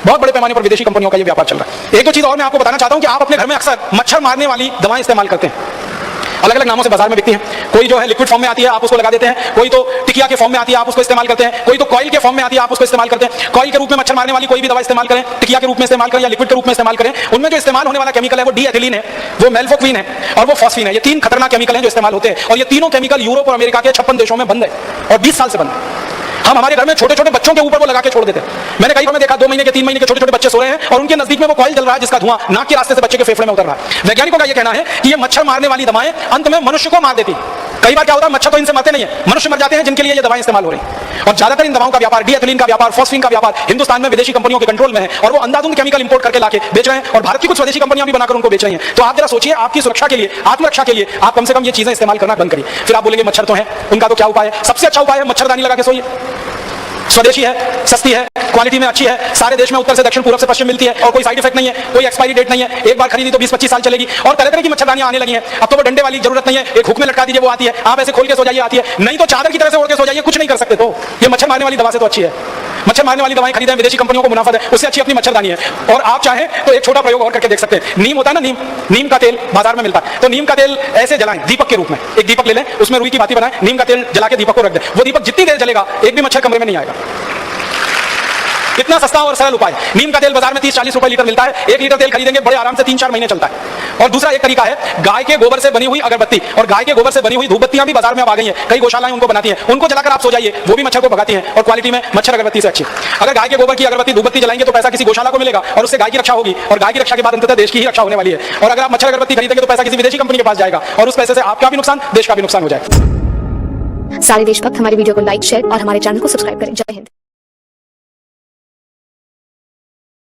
बहुत बड़े पैमाने पर विदेशी कंपनियों का ये व्यापार चल रहा है। एक दो चीज और मैं आपको बताना चाहता हूं कि आप अपने घर में अक्सर मच्छर मारने वाली दवाएं इस्तेमाल करते हैं, अलग अलग नामों से बाजार में बिकती हैं। कोई जो है लिक्विड फॉर्म में आती है, आप उसको लगा देते हैं। कोई तो टिकिया के फॉर्म में आती है, आप उसको इस्तेमाल करते हैं। कोई तो कॉइल के फॉर्म में आती है, आप उसको इस्तेमाल करते हैं। कॉइल के रूप में मच्छर मारने वाली कोई भी दवा इस्तेमाल करें, टिकिया के रूप में इस्तेमाल करें या लिक्विड के रूप में इस्तेमाल करें, उनमें जो इस्तेमाल होने वाला केमिकल है वो डीएथिलीन है, वो मेल्फोक्विन है और वो फॉस्फीन है। ये तीन खतरनाक केमिकल हैं जो इस्तेमाल होते हैं और ये तीनों केमिकल यूरोप और अमेरिका के 56 देशों में बंद है और 20 साल से बंद है। हम हमारे घर में छोटे छोटे बच्चों के ऊपर वो लगा के छोड़ देते हैं। मैंने कई बार में देखा 2 महीने के 3 महीने के छोटे छोटे बच्चे सो रहे हैं और उनके नजदीक में वो कॉइल जल रहा है जिसका धुआं नाक के रास्ते से बच्चे के फेफड़े में उतर रहा है। वैज्ञानिकों का यह कहना है कि ये मच्छर मारने वाली दवाएं अंत में मनुष्य को मार देती। कई बार क्या होता है, मच्छर तो इनसे मरते नहीं है, मनुष्य मर जाते हैं जिनके लिए ये दवाएं इस्तेमाल हो रही हैं। और ज्यादातर इन दवाओं का व्यापार, डीएथिलीन का व्यापार, फॉस्फीन का व्यापार हिंदुस्तान में विदेशी कंपनियों के कंट्रोल में है और वो अंधाधुंध केमिकल इंपोर्ट करके लाके बेच रहे हैं और भारत की कुछ स्वदेशी कंपनियां भी बनाकर उनको बेच रही हैं। तो आप जरा सोचिए, आपकी सुरक्षा के लिए, आत्मरक्षा के लिए आप कम से कम ये चीजें इस्तेमाल करना बंद करिए। फिर आप बोलेंगे मच्छर तो है, उनका तो क्या उपाय है? सबसे अच्छा उपाय है मच्छरदानी लगा के सोइए। स्वदेशी है, सस्ती है, क्वालिटी में अच्छी है, सारे देश में उत्तर से दक्षिण, पूर्व से पश्चिम मिलती है और कोई साइड इफेक्ट नहीं है, कोई एक्सपायरी डेट नहीं है। एक बार खरीदी तो 20-25 साल चलेगी और तरह तरह की मच्छरदानियां आने लगी हैं। अब तो वो डंडे वाली जरूरत नहीं है, एक हुक में लटका दीजिए वो आती है, आप ऐसे खोल के सो जाइए आती है, नहीं तो चादर की तरह से ओढ़ के सो जाइए, कुछ नहीं कर सकते। तो ये मच्छर मारने वाली दवा से तो अच्छी है। मच्छर मारने वाली दवाएं खरीदें, विदेशी कंपनियों को मुनाफा है, उससे अच्छी अपनी मच्छरदानी है। और आप चाहें तो एक छोटा प्रयोग और करके देख सकते हैं। नीम होता है ना, नीम का तेल बाजार में मिलता है, तो नीम का तेल ऐसे जलाएं दीपक के रूप में। एक दीपक ले लें, उसमें रुई की बाती बनाएं, नीम का तेल जला के दीपक को रख दें। वो दीपक जितनी देर जलेगा एक भी मच्छर कमरे में नहीं आएगा। इतना सस्ता और सरल उपाय। नीम का तेल बाजार में 30-40 रुपए लीटर मिलता है। 1 लीटर तेल खरीदेंगे, बड़े आराम से 3-4 महीने चलता है। और दूसरा एक तरीका है, गाय के गोबर से बनी हुई अगरबत्ती और गाय के गोबर से बनी हुई धूपबत्तियां भी बाजार में अब आ गई हैं। कई गौशालाएं उनको बनाती हैं, उनको जलाकर आप सो जाइए, वो भी मच्छर को भगाती हैं और क्वालिटी में मच्छर अगरबत्ती से अच्छी। अगर गाय के गोबर की अगरबत्ती, धूपबत्ती जलाएंगे तो पैसा किसी गौशाला को मिलेगा और उससे गाय की रक्षा होगी और गाय की रक्षा के बाद अंततः देश की ही रक्षा होने वाली है। और अगर आप मच्छर अगरबत्ती खरीदेंगे तो पैसा किसी विदेशी कंपनी के पास जाएगा और उस पैसे से आपका भी नुकसान, देश का भी नुकसान हो जाएगा। सारे देशभक्त हमारे वीडियो को लाइक, शेयर और हमारे चैनल को सब्सक्राइब करें। जय हिंद।